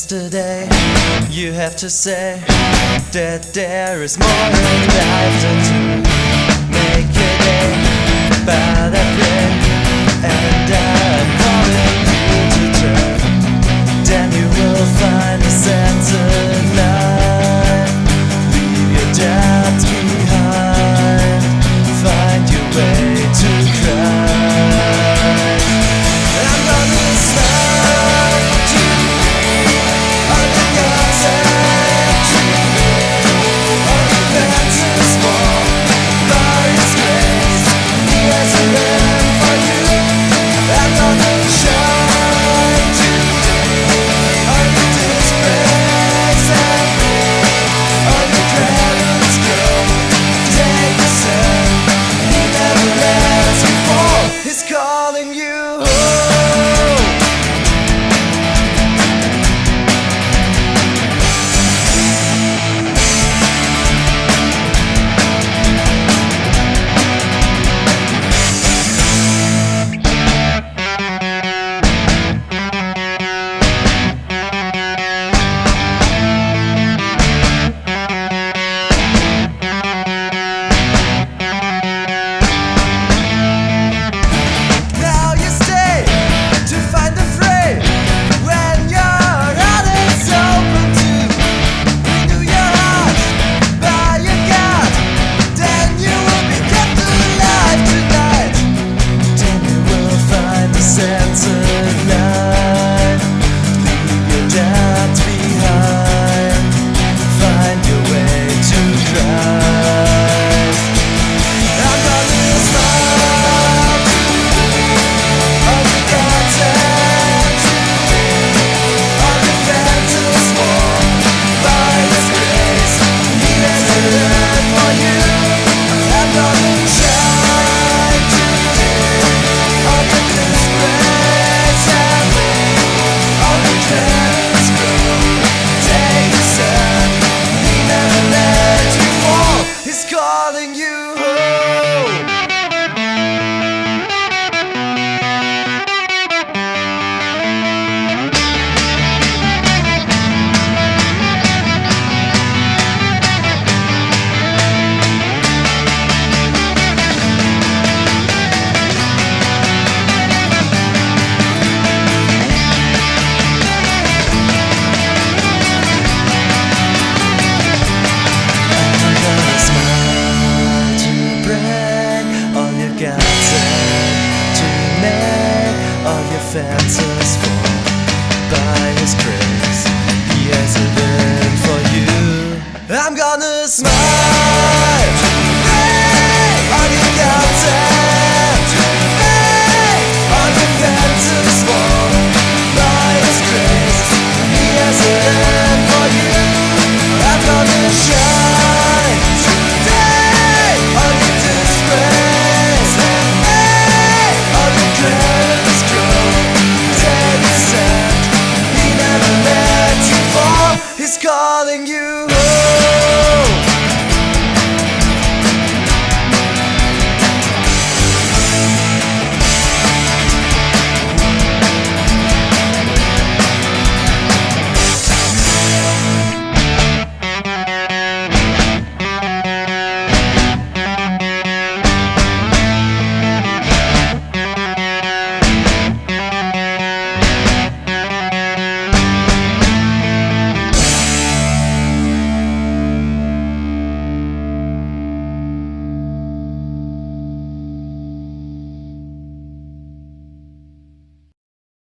yesterday. You have to say that there is more in life than to make a day. But I pray and I'm calling you to turn. Then you will find a center line. Leave your doubts behind. Find your way to Christ. I'm gonna smile to all the gods and trees. All the fences fall by His grace. He has a lamp for you. I'm gonna shine today. All the disgrace and all the clouds go. Take the sun. He never lets you fall. He's calling you. Now you stay to find the fray when your heart is open to renew your heart by your God. Then you will be kept alive tonight. Then you will find the centered line. Leave your doubts behind. Find your way to Christ. I'm gonna smile to all the gods and trees. All the fences fall by His grace. He has a lamp for you. I'm gonna shine today. All the disgrace and all the clouds go. Take the sun. He never lets you fall. He's calling you home. I'm gonna smile to break all your gods and to make all your fences